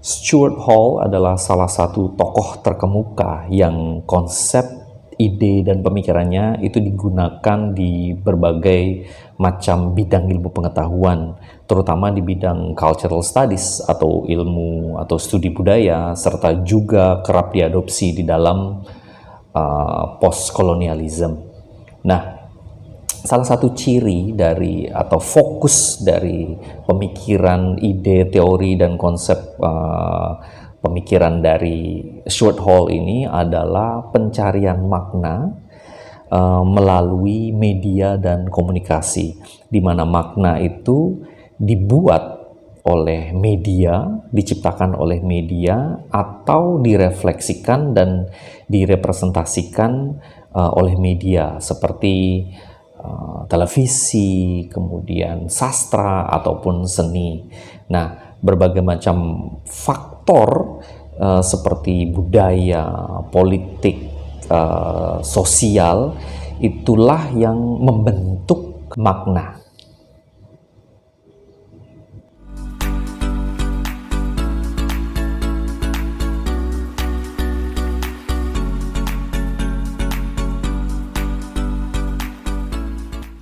Stuart Hall adalah salah satu tokoh terkemuka yang konsep, ide, dan pemikirannya itu digunakan di berbagai macam bidang ilmu pengetahuan, terutama di bidang cultural studies atau ilmu atau studi budaya, serta juga kerap diadopsi di dalam post-colonialism. Nah, salah satu ciri dari atau fokus dari pemikiran, ide, teori, dan konsep pemikiran dari Stuart Hall ini adalah pencarian makna melalui media dan komunikasi, di mana makna itu dibuat oleh media, diciptakan oleh media, atau direfleksikan dan direpresentasikan oleh media seperti televisi, kemudian sastra ataupun seni. Nah, berbagai macam faktor seperti budaya, politik, sosial, itulah yang membentuk makna.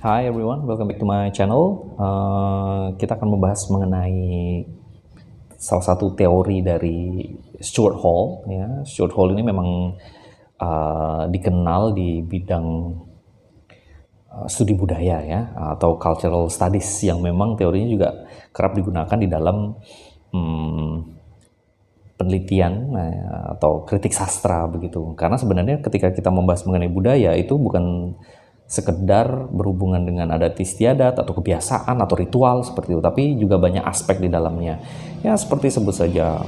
Hi everyone, welcome back to my channel. Kita akan membahas mengenai salah satu teori dari Stuart Hall. Ya. Stuart Hall ini memang dikenal di bidang studi budaya ya, atau cultural studies, yang memang teorinya juga kerap digunakan di dalam penelitian atau kritik sastra begitu. Karena sebenarnya ketika kita membahas mengenai budaya itu bukan sekedar berhubungan dengan adat istiadat atau kebiasaan atau ritual seperti itu, tapi juga banyak aspek di dalamnya. Ya seperti sebut saja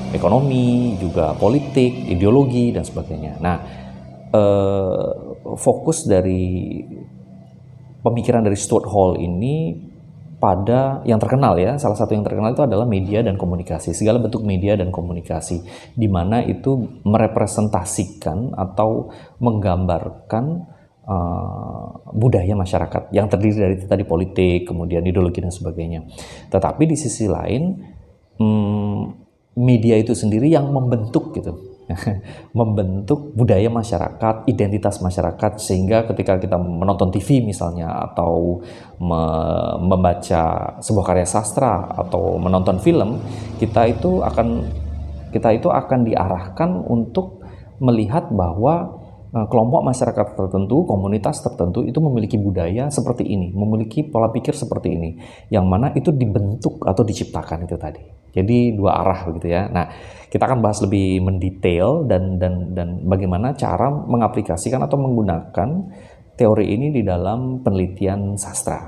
ekonomi, juga politik, ideologi dan sebagainya. Nah, fokus dari pemikiran dari Stuart Hall ini pada yang terkenal ya, salah satu yang terkenal itu adalah media dan komunikasi, segala bentuk media dan komunikasi, di mana itu merepresentasikan atau menggambarkan budaya masyarakat yang terdiri dari tadi politik, kemudian ideologi dan sebagainya. Tetapi di sisi lain media itu sendiri yang membentuk gitu, membentuk budaya masyarakat, identitas masyarakat, sehingga ketika kita menonton TV misalnya atau membaca sebuah karya sastra atau menonton film, kita itu akan diarahkan untuk melihat bahwa kelompok masyarakat tertentu, komunitas tertentu itu memiliki budaya seperti ini, memiliki pola pikir seperti ini, yang mana itu dibentuk atau diciptakan itu tadi. Jadi dua arah begitu ya. Nah, kita akan bahas lebih mendetail dan bagaimana cara mengaplikasikan atau menggunakan teori ini di dalam penelitian sastra.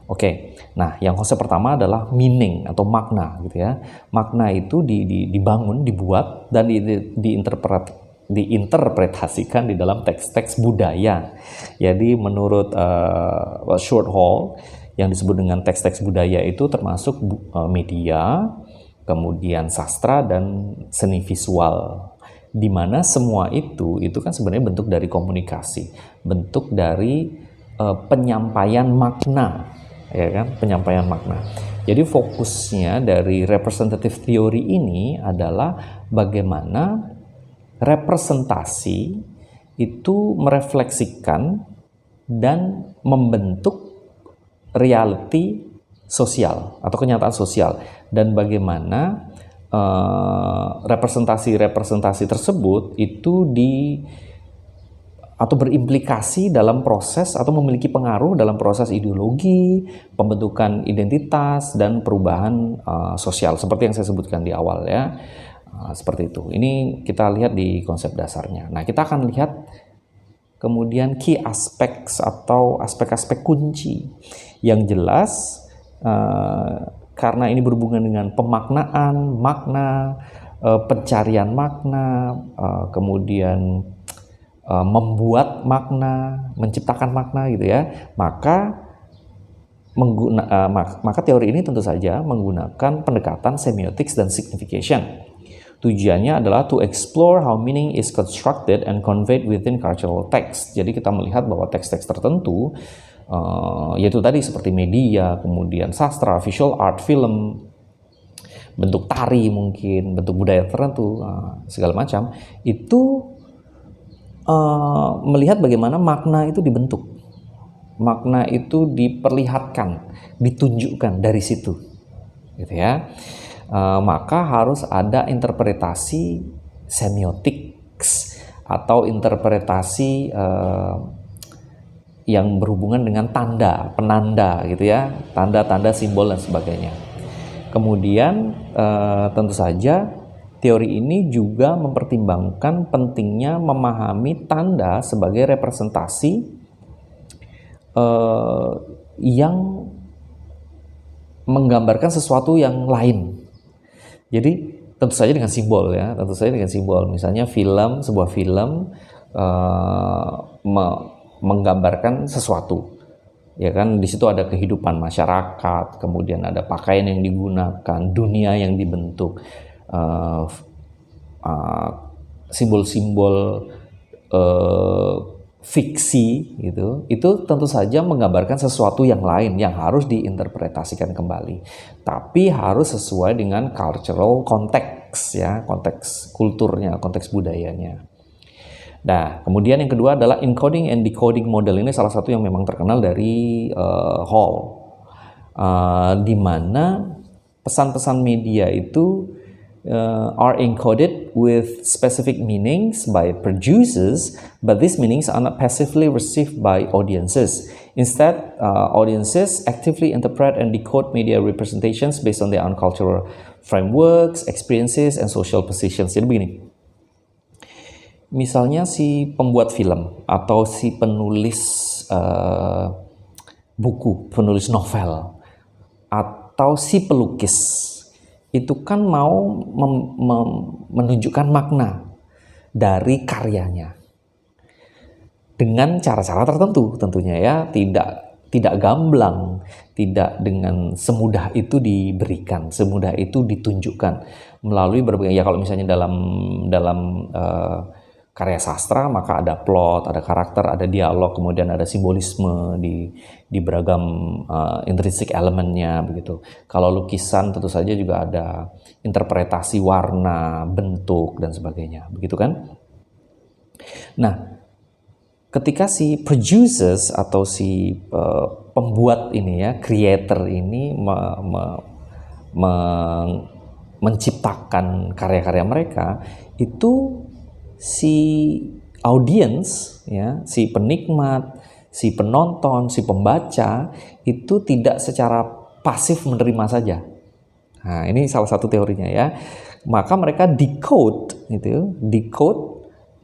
Oke, nah yang konsep pertama adalah meaning atau makna gitu ya. Makna itu dibangun, dibuat dan diinterpretasikan di dalam teks-teks budaya. Jadi menurut Stuart Hall, yang disebut dengan teks-teks budaya itu termasuk media, kemudian sastra dan seni visual, di mana semua itu kan sebenarnya bentuk dari komunikasi, bentuk dari penyampaian makna, ya kan, penyampaian makna. Jadi fokusnya dari representative theory ini adalah bagaimana representasi itu merefleksikan dan membentuk reality sosial atau kenyataan sosial, dan bagaimana representasi tersebut itu atau berimplikasi dalam proses atau memiliki pengaruh dalam proses ideologi, pembentukan identitas dan perubahan sosial seperti yang saya sebutkan di awal ya. Seperti itu. Ini kita lihat di konsep dasarnya. Nah, kita akan lihat kemudian key aspects atau aspek-aspek kunci yang jelas, karena ini berhubungan dengan pemaknaan, makna, pencarian makna, kemudian membuat makna, menciptakan makna gitu ya. Maka teori ini tentu saja menggunakan pendekatan semiotics dan signification. Tujuannya adalah to explore how meaning is constructed and conveyed within cultural text. Jadi kita melihat bahwa teks-teks tertentu, yaitu tadi seperti media, kemudian sastra, visual art, film, bentuk tari mungkin, bentuk budaya tertentu, segala macam, itu melihat bagaimana makna itu dibentuk, makna itu diperlihatkan, ditunjukkan dari situ, gitu ya. Maka harus ada interpretasi semiotik atau interpretasi yang berhubungan dengan tanda, penanda gitu ya, tanda-tanda, simbol dan sebagainya. Kemudian tentu saja teori ini juga mempertimbangkan pentingnya memahami tanda sebagai representasi yang menggambarkan sesuatu yang lain. Jadi tentu saja dengan simbol ya, tentu saja dengan simbol. Misalnya sebuah film menggambarkan sesuatu, ya kan, di situ ada kehidupan masyarakat, kemudian ada pakaian yang digunakan, dunia yang dibentuk, simbol-simbol fiksi gitu, itu tentu saja menggambarkan sesuatu yang lain yang harus diinterpretasikan kembali, tapi harus sesuai dengan cultural konteks ya, konteks kulturnya, konteks budayanya. Nah, kemudian yang kedua adalah encoding and decoding model. Ini salah satu yang memang terkenal dari Hall, di mana pesan-pesan media itu are encoded with specific meanings by producers, but these meanings are not passively received by audiences. Instead, audiences actively interpret and decode media representations based on their own cultural frameworks, experiences, and social positions. Jadi begini, misalnya si pembuat film atau si penulis buku, penulis novel, atau si pelukis, itu kan mau menunjukkan makna dari karyanya dengan cara-cara tertentu tentunya ya, tidak gamblang, tidak dengan semudah itu diberikan, semudah itu ditunjukkan melalui berbagai, ya kalau misalnya dalam karya sastra maka ada plot, ada karakter, ada dialog, kemudian ada simbolisme di beragam intrinsic elemennya begitu. Kalau lukisan tentu saja juga ada interpretasi warna, bentuk dan sebagainya, begitu kan? Nah, ketika si producers atau si pembuat ini ya, creator ini menciptakan karya-karya mereka, itu si audience ya, si penikmat, si penonton, si pembaca itu tidak secara pasif menerima saja. Nah, ini salah satu teorinya ya. Maka mereka decode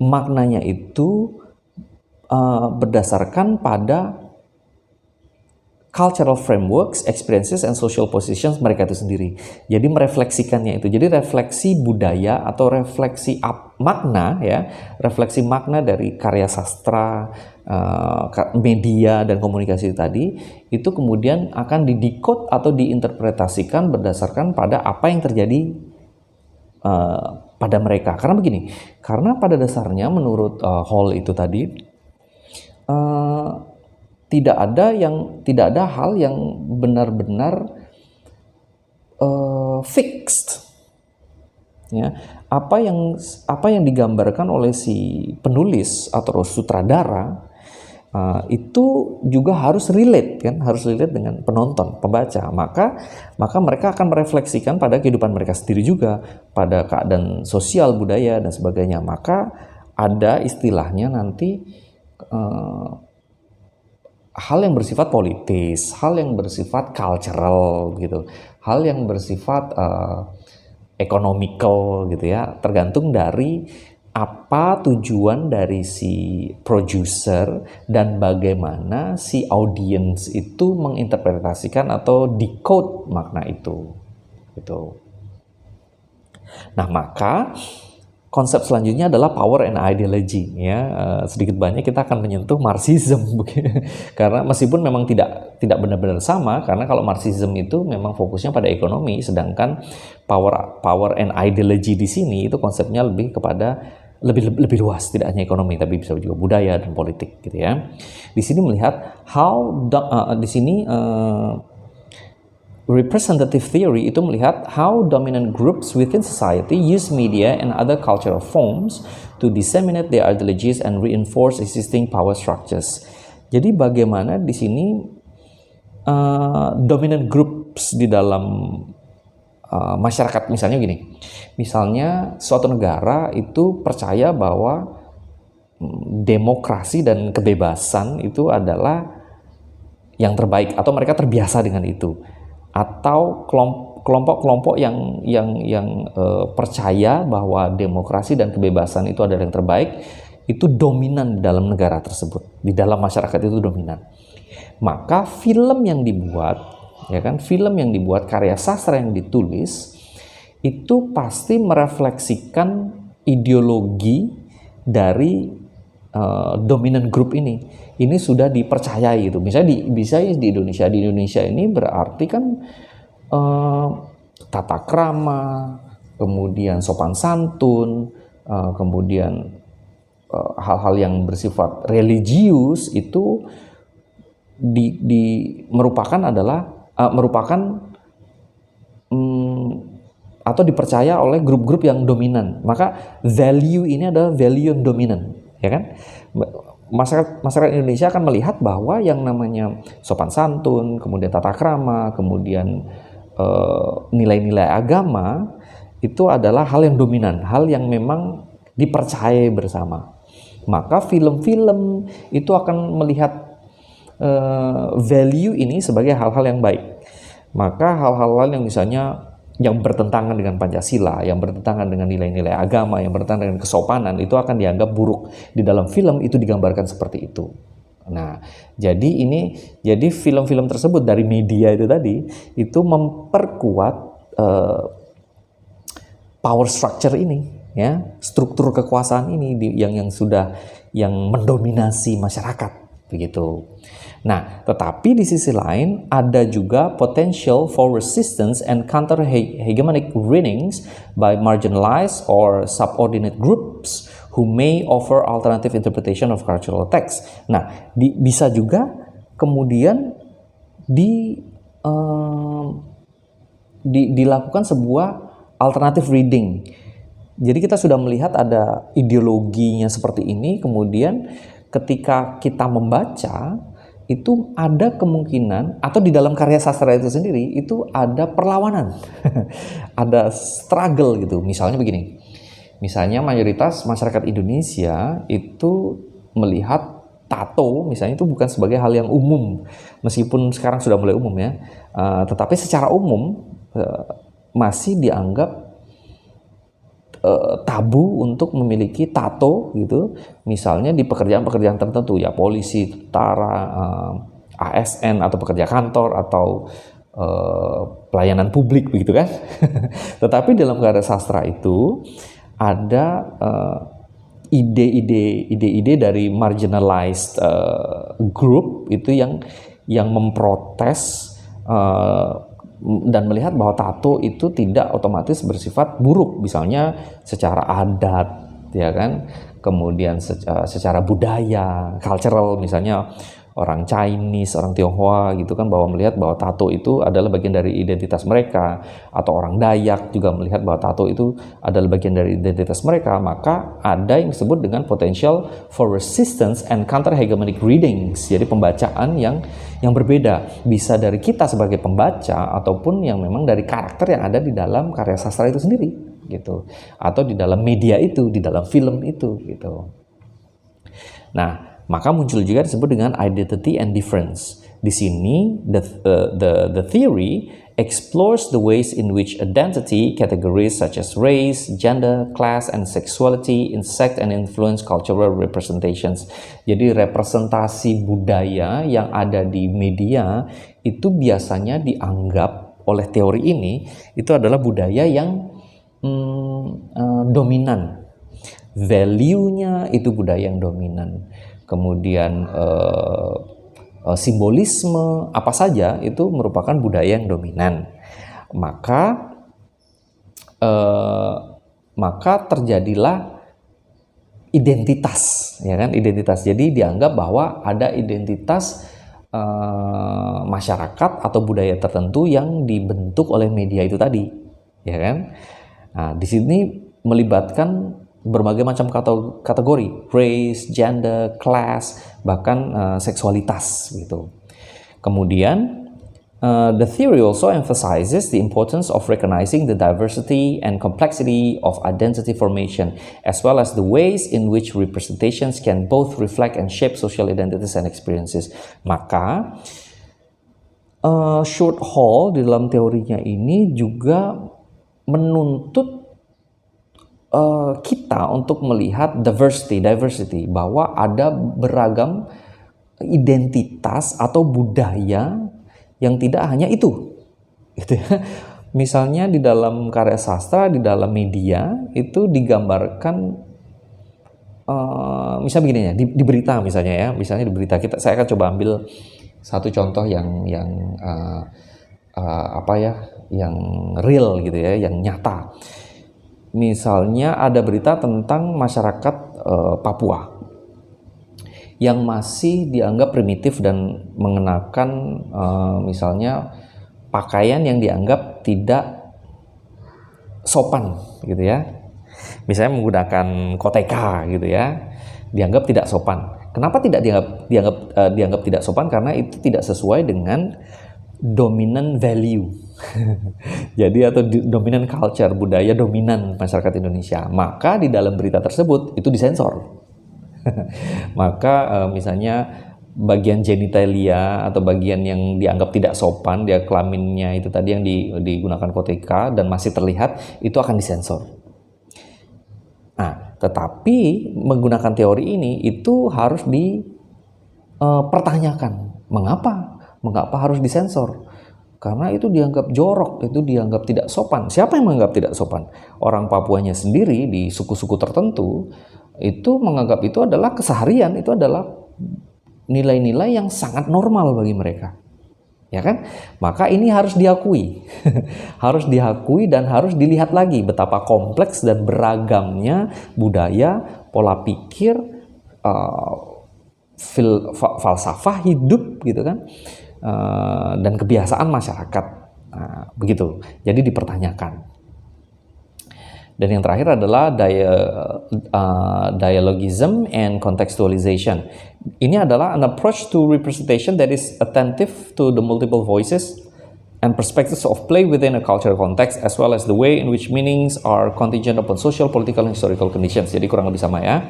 maknanya itu berdasarkan pada cultural frameworks, experiences, and social positions mereka itu sendiri. Jadi merefleksikannya itu. Jadi refleksi budaya atau refleksi makna ya, refleksi makna dari karya sastra, media dan komunikasi tadi itu kemudian akan didekode atau diinterpretasikan berdasarkan pada apa yang terjadi pada mereka. Karena begini, karena pada dasarnya menurut Hall itu tadi tidak ada hal yang benar-benar fixed. Ya, apa yang digambarkan oleh si penulis atau sutradara itu juga harus relate dengan penonton, pembaca. Maka mereka akan merefleksikan pada kehidupan mereka sendiri juga, pada keadaan sosial, budaya dan sebagainya. Maka ada istilahnya nanti hal yang bersifat politis, hal yang bersifat cultural gitu, hal yang bersifat economical gitu ya, tergantung dari apa tujuan dari si producer dan bagaimana si audience itu menginterpretasikan atau decode makna itu gitu. Nah, maka konsep selanjutnya adalah power and ideology ya. Sedikit banyak kita akan menyentuh Marxism karena meskipun memang tidak benar-benar sama, karena kalau Marxism itu memang fokusnya pada ekonomi, sedangkan power and ideology di sini itu konsepnya lebih kepada lebih luas, tidak hanya ekonomi tapi bisa juga budaya dan politik gitu ya. Di sini melihat di sini representative theory itu melihat how dominant groups within society use media and other cultural forms to disseminate their ideologies and reinforce existing power structures. Jadi bagaimana di sini dominant groups di dalam masyarakat, misalnya gini, misalnya suatu negara itu percaya bahwa demokrasi dan kebebasan itu adalah yang terbaik, atau mereka terbiasa dengan itu, atau kelompok-kelompok yang percaya bahwa demokrasi dan kebebasan itu adalah yang terbaik, itu dominan di dalam negara tersebut, di dalam masyarakat itu dominan. Maka film yang dibuat, ya kan, film yang dibuat, karya sastra yang ditulis itu pasti merefleksikan ideologi dari dominant group ini. Ini sudah dipercayai gitu. Misalnya di Indonesia ini berarti kan tata krama, kemudian sopan santun, kemudian hal-hal yang bersifat religius itu merupakan atau dipercaya oleh grup-grup yang dominan. Maka value ini adalah value yang dominan, ya kan? Masyarakat Indonesia akan melihat bahwa yang namanya sopan santun, kemudian tata krama, kemudian nilai-nilai agama itu adalah hal yang dominan, hal yang memang dipercayai bersama. Maka film-film itu akan melihat value ini sebagai hal-hal yang baik. Maka hal-hal yang misalnya yang bertentangan dengan Pancasila, yang bertentangan dengan nilai-nilai agama, yang bertentangan dengan kesopanan, itu akan dianggap buruk. Di dalam film itu digambarkan seperti itu. Nah, jadi film-film tersebut dari media itu tadi, itu memperkuat power structure ini, ya, struktur kekuasaan ini yang mendominasi masyarakat, begitu. Nah, tetapi di sisi lain ada juga potential for resistance and counter-hegemonic readings by marginalized or subordinate groups who may offer alternative interpretation of cultural text. Nah, bisa juga kemudian dilakukan sebuah alternative reading. Jadi kita sudah melihat ada ideologinya seperti ini, kemudian ketika kita membaca itu ada kemungkinan, atau di dalam karya sastra itu sendiri itu ada perlawanan, ada struggle gitu. Misalnya begini, misalnya mayoritas masyarakat Indonesia itu melihat tato misalnya itu bukan sebagai hal yang umum, meskipun sekarang sudah mulai umum ya, tetapi secara umum masih dianggap tabu untuk memiliki tato gitu, misalnya di pekerjaan-pekerjaan tertentu ya, polisi, tentara, ASN atau pekerja kantor atau pelayanan publik begitu kan. Tetapi dalam karya sastra itu ada ide-ide dari marginalized group itu yang memprotes dan melihat bahwa tato itu tidak otomatis bersifat buruk, misalnya secara adat, ya kan, kemudian secara budaya, cultural, misalnya orang Chinese, orang Tionghoa gitu kan, bahwa melihat bahwa tato itu adalah bagian dari identitas mereka, atau orang Dayak juga melihat bahwa tato itu adalah bagian dari identitas mereka. Maka ada yang disebut dengan potential for resistance and counter-hegemonic readings, jadi pembacaan yang berbeda, bisa dari kita sebagai pembaca ataupun yang memang dari karakter yang ada di dalam karya sastra itu sendiri gitu, atau di dalam media itu, di dalam film itu gitu. Nah, maka muncul juga disebut dengan identity and difference. Di sini the theory explores the ways in which identity categories such as race, gender, class, and sexuality intersect and influence cultural representations. Jadi representasi budaya yang ada di media itu biasanya dianggap oleh teori ini itu adalah budaya yang dominan. Value-nya itu budaya yang dominan. Kemudian simbolisme apa saja itu merupakan budaya yang dominan. Maka terjadilah identitas, ya kan, identitas. Jadi dianggap bahwa ada identitas masyarakat atau budaya tertentu yang dibentuk oleh media itu tadi, ya kan? Nah, di sini melibatkan berbagai macam kategori, race, gender, class, bahkan seksualitas gitu. Kemudian the theory also emphasizes the importance of recognizing the diversity and complexity of identity formation, as well as the ways in which representations can both reflect and shape social identities and experiences. Maka Short Hall di dalam teorinya ini juga menuntut kita untuk melihat diversity, bahwa ada beragam identitas atau budaya yang tidak hanya itu, gitu ya. Misalnya di dalam karya sastra, di dalam media itu digambarkan, misalnya begini ya, di berita misalnya ya, misalnya di berita saya akan coba ambil satu contoh yang yang real gitu ya, yang nyata. Misalnya ada berita tentang masyarakat Papua yang masih dianggap primitif dan mengenakan misalnya pakaian yang dianggap tidak sopan gitu ya. Misalnya menggunakan koteka gitu ya, dianggap tidak sopan. Kenapa tidak dianggap tidak sopan? Karena itu tidak sesuai dengan dominant value. Jadi atau dominant culture, budaya dominan masyarakat Indonesia. Maka di dalam berita tersebut itu disensor. Maka misalnya bagian genitalia atau bagian yang dianggap tidak sopan, dia kelaminnya itu tadi yang digunakan koteka dan masih terlihat, itu akan disensor. Nah, tetapi menggunakan teori ini itu harus dipertanyakan. Mengapa harus disensor? Karena itu dianggap jorok, itu dianggap tidak sopan. Siapa yang menganggap tidak sopan? Orang Papuanya sendiri di suku-suku tertentu itu menganggap itu adalah keseharian, itu adalah nilai-nilai yang sangat normal bagi mereka. Ya kan? Maka ini harus diakui. Harus diakui dan harus dilihat lagi betapa kompleks dan beragamnya budaya, pola pikir, falsafah hidup gitu kan. Dan kebiasaan masyarakat, begitu. Jadi dipertanyakan. Dan yang terakhir adalah dialogism and contextualization. Ini adalah an approach to representation that is attentive to the multiple voices and perspectives of play within a cultural context, as well as the way in which meanings are contingent upon social, political, and historical conditions. Jadi kurang lebih sama ya.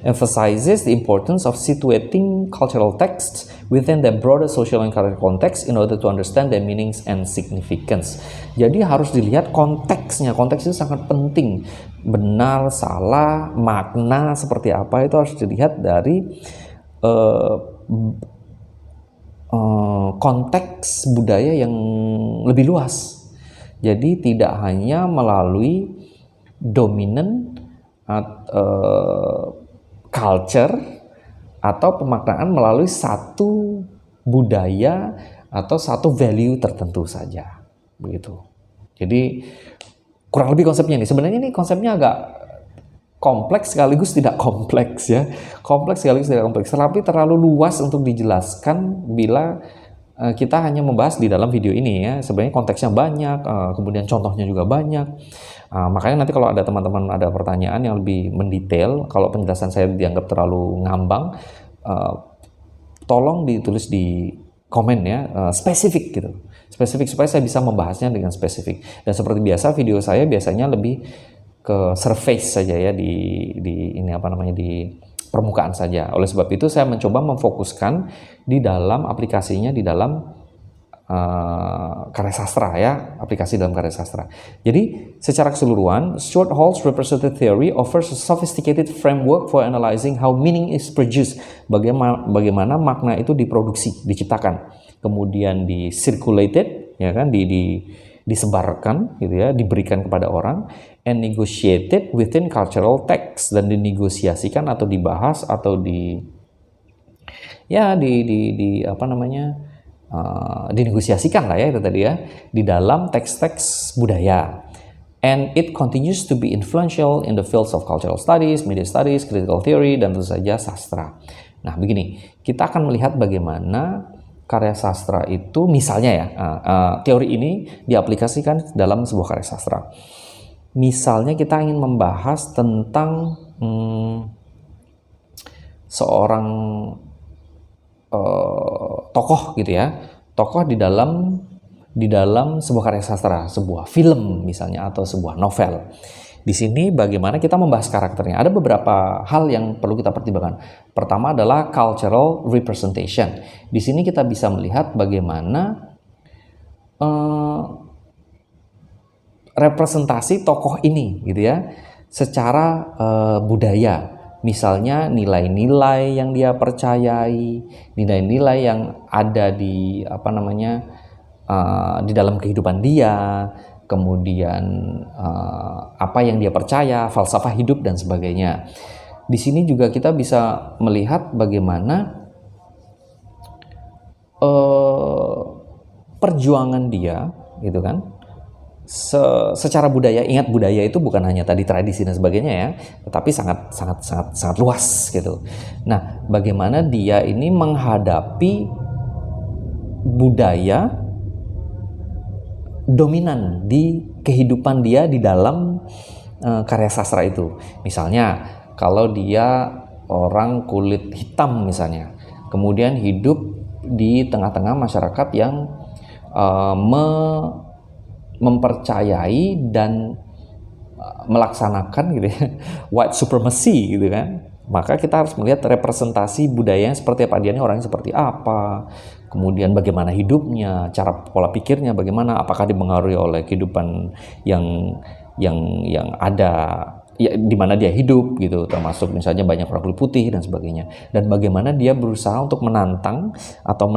Emphasizes the importance of situating cultural texts within the broader social and cultural context in order to understand their meanings and significance. Jadi harus dilihat konteksnya. Konteks itu sangat penting. Benar, salah, makna seperti apa itu harus dilihat dari konteks budaya yang lebih luas. Jadi tidak hanya melalui dominant culture atau pemaknaan melalui satu budaya atau satu value tertentu saja, begitu. Jadi kurang lebih konsepnya nih. Sebenarnya ini konsepnya agak kompleks sekaligus tidak kompleks ya. Kompleks sekaligus tidak kompleks, tapi terlalu luas untuk dijelaskan bila kita hanya membahas di dalam video ini ya. Sebenarnya konteksnya banyak, kemudian contohnya juga banyak. Makanya nanti kalau ada teman-teman ada pertanyaan yang lebih mendetail, kalau penjelasan saya dianggap terlalu ngambang, tolong ditulis di komen ya, spesifik gitu. Spesifik supaya saya bisa membahasnya dengan spesifik. Dan seperti biasa video saya biasanya lebih ke surface saja ya, di permukaan saja. Oleh sebab itu saya mencoba memfokuskan di dalam aplikasinya di dalam karya sastra ya, aplikasi dalam karya sastra. Jadi secara keseluruhan, Short Hall's representative theory offers a sophisticated framework for analyzing how meaning is produced. Bagaimana makna itu diproduksi, diciptakan, kemudian di-circulated, ya kan, disebarkan gitu ya, diberikan kepada orang, and negotiated within cultural text, dan dinegosiasikan atau dibahas atau dinegosiasikan lah ya itu tadi ya, di dalam teks-teks budaya. And it continues to be influential in the fields of cultural studies, media studies, critical theory, dan tentu saja sastra. Nah begini, kita akan melihat bagaimana karya sastra itu misalnya ya, teori ini diaplikasikan dalam sebuah karya sastra. Misalnya kita ingin membahas tentang seorang tokoh gitu ya, tokoh di dalam sebuah karya sastra, sebuah film misalnya atau sebuah novel. Di sini bagaimana kita membahas karakternya. Ada beberapa hal yang perlu kita pertimbangkan. Pertama adalah cultural representation. Di sini kita bisa melihat bagaimana representasi tokoh ini gitu ya, secara budaya. Misalnya nilai-nilai yang dia percayai, nilai-nilai yang ada di di dalam kehidupan dia, kemudian apa yang dia percaya, falsafah hidup dan sebagainya. Di sini juga kita bisa melihat bagaimana perjuangan dia, gitu kan? Secara budaya, ingat budaya itu bukan hanya tadi tradisi dan sebagainya ya, tetapi sangat luas gitu. Nah, bagaimana dia ini menghadapi budaya dominan di kehidupan dia di dalam karya sastra itu. Misalnya kalau dia orang kulit hitam misalnya, kemudian hidup di tengah-tengah masyarakat yang mempercayai dan melaksanakan gitu ya, white supremacy gitu kan, maka kita harus melihat representasi budayanya seperti apa, dia ini orangnya seperti apa, kemudian bagaimana hidupnya, cara pola pikirnya bagaimana, apakah dipengaruhi oleh kehidupan yang ada ya, di mana dia hidup gitu, termasuk misalnya banyak orang kulit putih dan sebagainya, dan bagaimana dia berusaha untuk menentang atau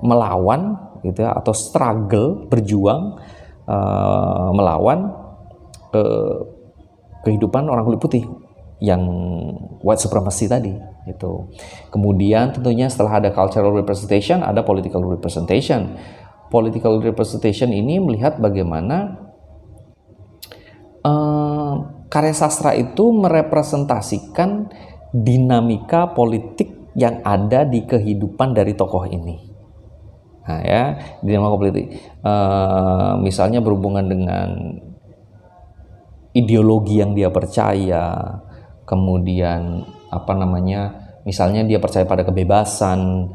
melawan gitu ya, atau struggle, berjuang melawan kehidupan orang kulit putih yang white supremacy tadi itu. Kemudian tentunya setelah ada cultural representation, ada political representation. Political representation ini melihat bagaimana karya sastra itu merepresentasikan dinamika politik yang ada di kehidupan dari tokoh ini. Nah ya, dinamika politik. Misalnya berhubungan dengan ideologi yang dia percaya, kemudian misalnya dia percaya pada kebebasan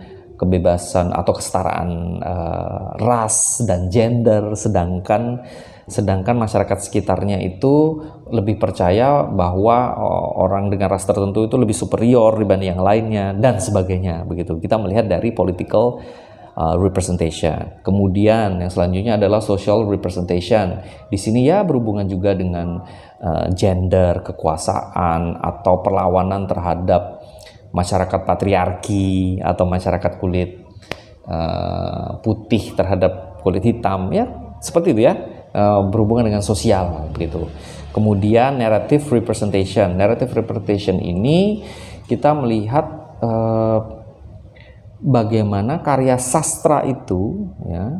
atau kesetaraan ras dan gender, sedangkan masyarakat sekitarnya itu lebih percaya bahwa orang dengan ras tertentu itu lebih superior dibanding yang lainnya dan sebagainya. Begitu kita melihat dari political representation. Kemudian yang selanjutnya adalah social representation. Di sini ya berhubungan juga dengan gender, kekuasaan atau perlawanan terhadap masyarakat patriarki atau masyarakat kulit putih terhadap kulit hitam ya, seperti itu ya, berhubungan dengan sosial gitu. Kemudian narrative representation. Narrative representation ini kita melihat bagaimana karya sastra itu ya,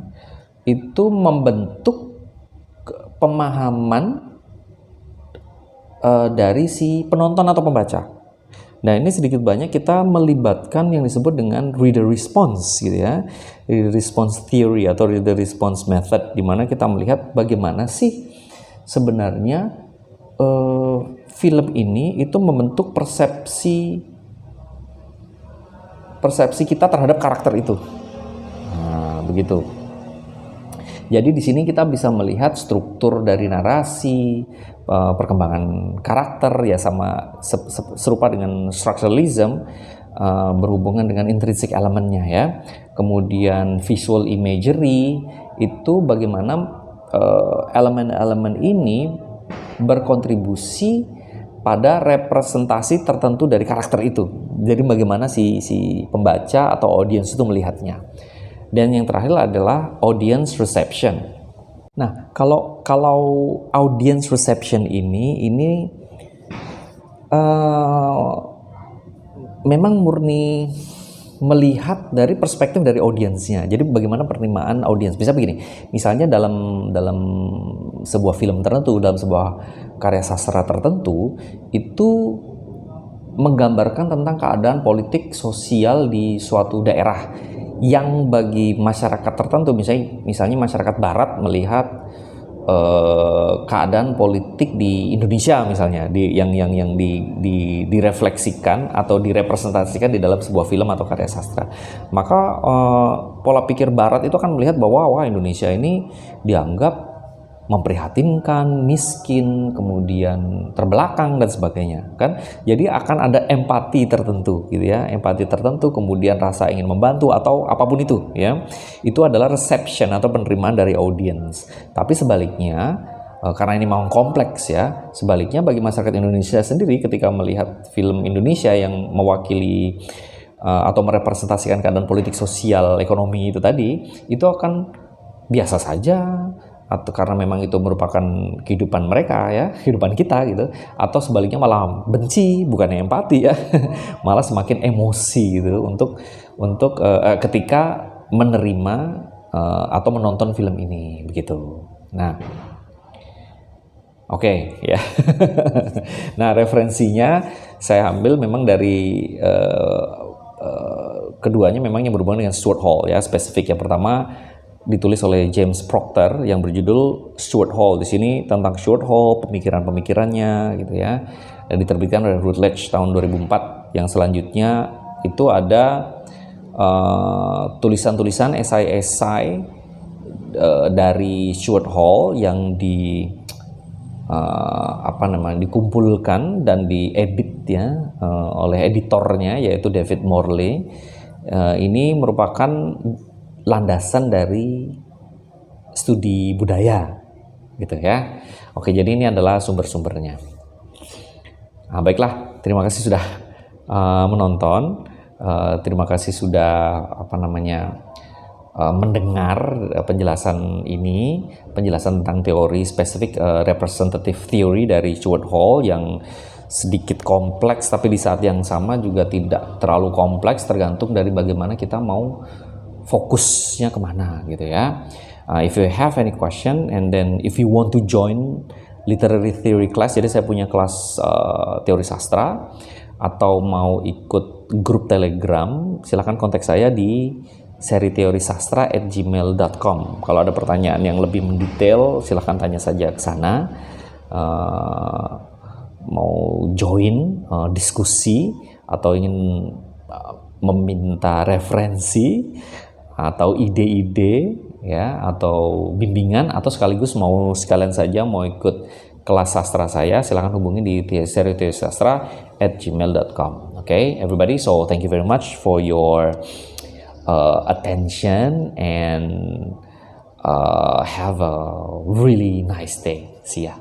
itu membentuk pemahaman dari si penonton atau pembaca. Nah, ini sedikit banyak kita melibatkan yang disebut dengan reader response gitu ya, reader response theory atau reader response method, di mana kita melihat bagaimana sih sebenarnya film ini itu membentuk persepsi kita terhadap karakter itu. Nah, begitu. Jadi di sini kita bisa melihat struktur dari narasi, perkembangan karakter ya, serupa dengan structuralism, berhubungan dengan intrinsic elemennya ya. Kemudian visual imagery itu bagaimana elemen-elemen ini berkontribusi pada representasi tertentu dari karakter itu. Jadi bagaimana si pembaca atau audiens itu melihatnya. Dan yang terakhir adalah audience reception. Nah, kalau audience reception ini memang murni melihat dari perspektif dari audiensnya. Jadi bagaimana penerimaan audiens. Bisa begini, misalnya dalam sebuah film tertentu, dalam sebuah karya sastra tertentu, itu menggambarkan tentang keadaan politik sosial di suatu daerah yang bagi masyarakat tertentu, misalnya masyarakat Barat melihat keadaan politik di Indonesia misalnya, yang direfleksikan atau direpresentasikan di dalam sebuah film atau karya sastra, maka pola pikir Barat itu akan melihat bahwa wah, Indonesia ini dianggap memprihatinkan, miskin, kemudian terbelakang dan sebagainya, kan? Jadi akan ada empati tertentu, gitu ya, empati tertentu, kemudian rasa ingin membantu atau apapun itu, ya. Itu adalah reception atau penerimaan dari audiens. Tapi sebaliknya, karena ini memang kompleks ya, sebaliknya bagi masyarakat Indonesia sendiri ketika melihat film Indonesia yang mewakili atau merepresentasikan keadaan politik, sosial, ekonomi itu tadi, itu akan biasa saja, atau karena memang itu merupakan kehidupan mereka ya, kehidupan kita gitu, atau sebaliknya malah benci, bukannya empati ya, malah semakin emosi gitu untuk ketika menerima atau menonton film ini begitu. Nah, oke, ya. Nah, referensinya saya ambil memang dari keduanya memang yang berhubungan dengan Stuart Hall ya, spesifik. Yang pertama ditulis oleh James Proctor yang berjudul Stuart Hall. Di sini tentang Stuart Hall, pemikiran-pemikirannya gitu ya. Dan diterbitkan oleh Routledge tahun 2004. Yang selanjutnya itu ada tulisan-tulisan esai-esai dari Stuart Hall yang dikumpulkan dan diedit ya oleh editornya, yaitu David Morley. Ini merupakan landasan dari studi budaya gitu ya. Oke, jadi ini adalah sumber-sumbernya. Nah, baiklah, terima kasih sudah menonton, terima kasih sudah mendengar penjelasan ini, penjelasan tentang teori spesifik representative theory dari Stuart Hall yang sedikit kompleks, tapi di saat yang sama juga tidak terlalu kompleks, tergantung dari bagaimana kita mau fokusnya kemana gitu ya. If you have any question and then if you want to join literary theory class, jadi saya punya kelas teori sastra, atau mau ikut grup Telegram, silahkan kontak saya di seriteorisastra@gmail.com. Kalau ada pertanyaan yang lebih mendetail, silahkan tanya saja ke sana. Mau join diskusi atau ingin meminta referensi atau ide-ide ya, atau bimbingan, atau sekaligus sekalian saja mau ikut kelas sastra saya, silakan hubungi di seriteorisastra@gmail.com. Okay, everybody, so thank you very much for your attention and have a really nice day. See ya.